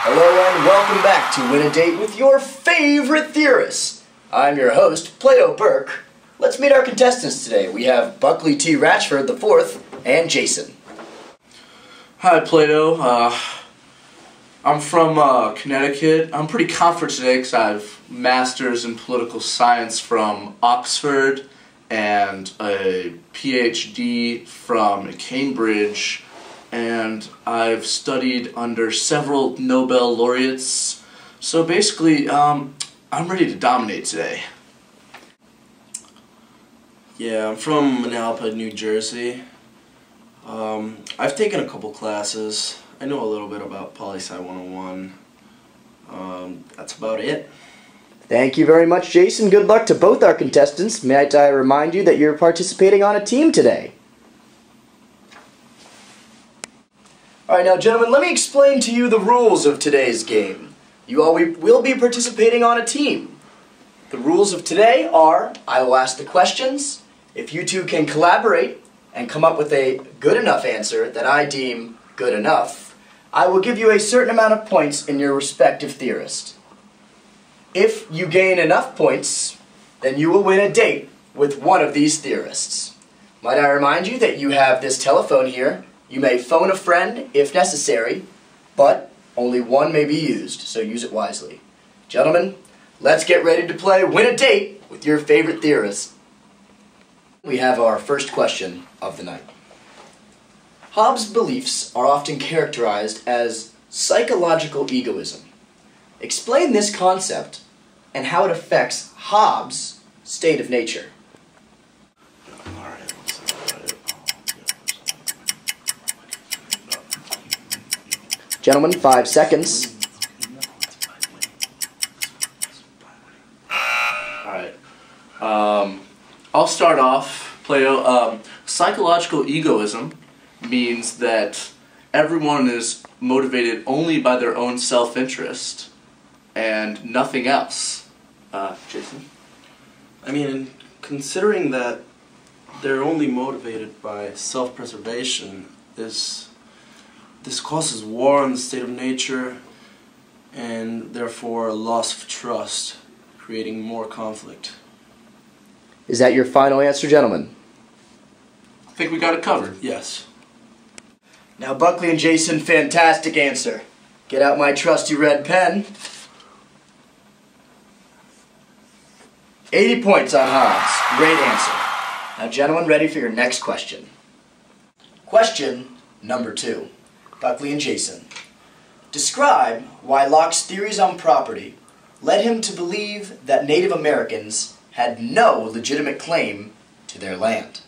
Hello and welcome back to Win a Date with your favorite theorists. I'm your host, Plato Burke. Let's meet our contestants today. We have Buckley T. Ratchford IV and Jason. Hi, Plato. I'm from Connecticut. I'm pretty confident today because I have Masters in Political Science from Oxford and a PhD from Cambridge, and I've studied under several Nobel laureates. So basically, I'm ready to dominate today. Yeah, I'm from Manalapan, New Jersey. I've taken a couple classes. I know a little bit about Polysci 101. That's about it. Thank you very much, Jason. Good luck to both our contestants. Might I remind you that you're participating on a team today. Alright, now gentlemen, let me explain to you the rules of today's game. You all will be participating on a team. The rules of today are, I will ask the questions. If you two can collaborate and come up with a good enough answer that I deem good enough, I will give you a certain amount of points in your respective theorist. If you gain enough points, then you will win a date with one of these theorists. Might I remind you that you have this telephone here. You may phone a friend if necessary, but only one may be used, so use it wisely. Gentlemen, let's get ready to play Win a Date with your favorite theorist. We have our first question of the night. Hobbes' beliefs are often characterized as psychological egoism. Explain this concept and how it affects Hobbes' state of nature. Gentlemen, 5 seconds. Alright. I'll start off, Plato. Psychological egoism means that everyone is motivated only by their own self-interest and nothing else. Jason? I mean, considering that they're only motivated by self-preservation, this causes war on the state of nature and therefore a loss of trust, creating more conflict. Is that your final answer, gentlemen? I think we got it covered. Yes. Now, Buckley and Jason, fantastic answer. Get out my trusty red pen. 80 points on Hobbes. Great answer. Now, gentlemen, ready for your next question. Question number 2. Buckley and Jason. Describe why Locke's theories on property led him to believe that Native Americans had no legitimate claim to their land.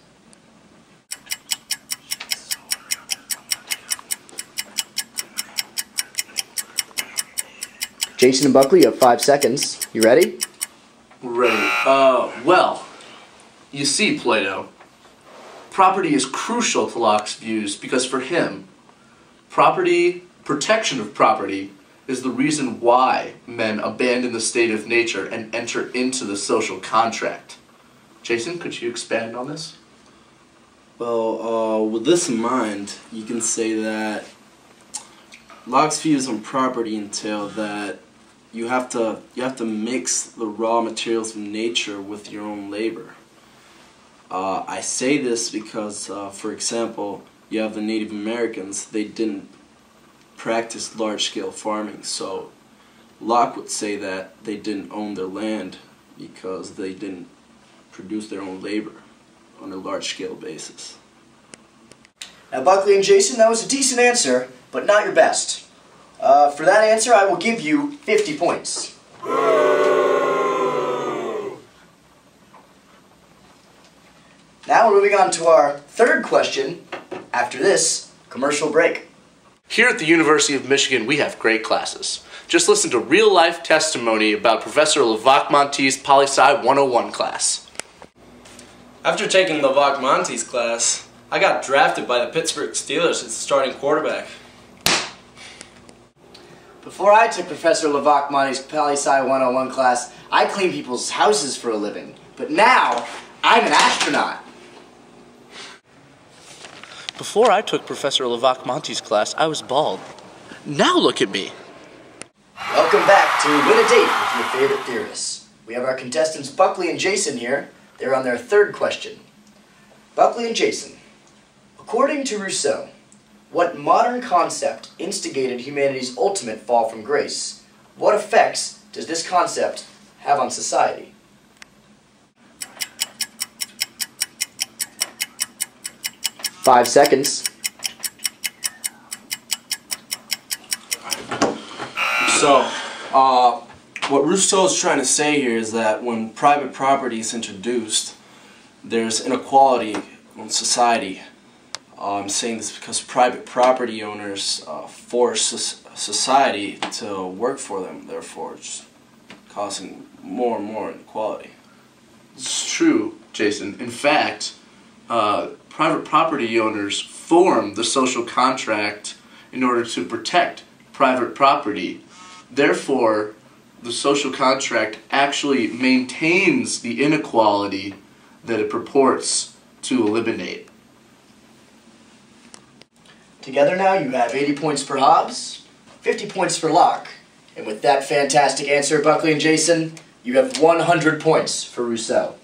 Jason and Buckley, you have 5 seconds. You ready? Ready. Well, you see, Plato, property is crucial to Locke's views because for him, protection of property is the reason why men abandon the state of nature and enter into the social contract. Jason, could you expand on this? Well, with this in mind, you can say that Locke's views on property entail that you have to mix the raw materials of nature with your own labor. I say this because, for example, you have the Native Americans. They didn't practice large-scale farming, so Locke would say that they didn't own their land because they didn't produce their own labor on a large-scale basis. Now, Buckley and Jason, that was a decent answer, but not your best. For that answer, I will give you 50 points. Now we're moving on to our third question after this commercial break. Here at the University of Michigan, we have great classes. Just listen to real-life testimony about Professor Locke-Monte's Polysci 101 class. After taking Locke-Monte's class, I got drafted by the Pittsburgh Steelers as the starting quarterback. Before I took Professor Locke-Monte's Polysci 101 class, I cleaned people's houses for a living. But now, I'm an astronaut. Before I took Professor Locke-Monte's class, I was bald. Now look at me. Welcome back to Win a Date with Your Favorite Theorists. We have our contestants Buckley and Jason here. They're on their third question. Buckley and Jason, according to Rousseau, what modern concept instigated humanity's ultimate fall from grace? What effects does this concept have on society? Five seconds. So, what Rousseau is trying to say here is that when private property is introduced, there's inequality in society. I'm saying this because private property owners force society to work for them, therefore it's causing more and more inequality. It's true, Jason. In fact, private property owners form the social contract in order to protect private property. Therefore, the social contract actually maintains the inequality that it purports to eliminate. Together now you have 80 points for Hobbes, 50 points for Locke, and with that fantastic answer, Buckley and Jason, you have 100 points for Rousseau.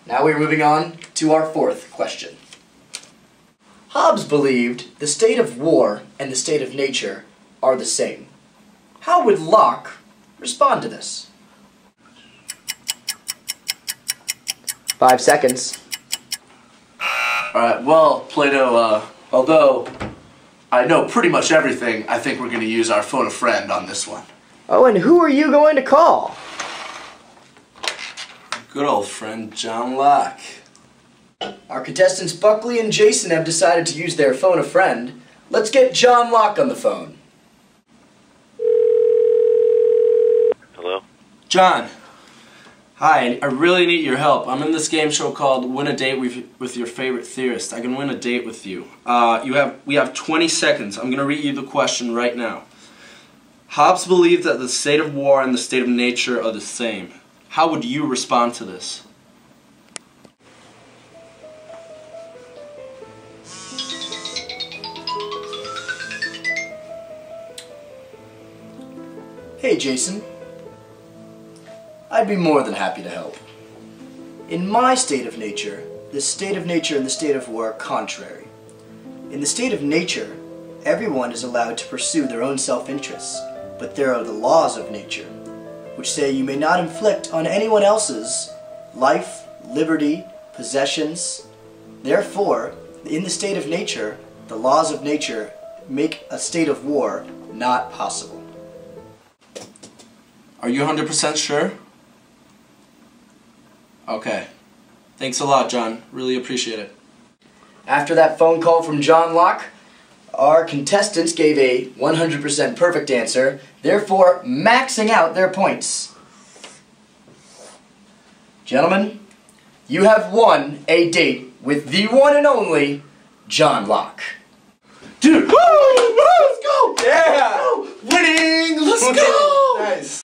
Now we're moving on to our fourth question. Hobbes believed the state of war and the state of nature are the same. How would Locke respond to this? 5 seconds. Alright, well, Plato, although I know pretty much everything, I think we're going to use our phone a friend on this one. Oh, and who are you going to call? Good old friend John Locke. Our contestants Buckley and Jason have decided to use their phone a friend. Let's get John Locke on the phone. Hello? John. Hi, I really need your help. I'm in this game show called Win a Date with Your Favorite Theorist. I can win a date with you. We have 20 seconds. I'm going to read you the question right now. Hobbes believed that the state of war and the state of nature are the same. How would you respond to this? Hey, Jason. I'd be more than happy to help. In my state of nature, the state of nature and the state of war are contrary. In the state of nature, everyone is allowed to pursue their own self-interests, but there are the laws of nature, which say you may not inflict on anyone else's life, liberty, possessions. Therefore, in the state of nature, the laws of nature make a state of war not possible. Are you 100% sure? Okay. Thanks a lot, John. Really appreciate it. After that phone call from John Locke, our contestants gave a 100% perfect answer, therefore maxing out their points. Gentlemen, you have won a date with the one and only John Locke. Dude, woo! Let's go! Yeah! Winning! Let's go! Nice.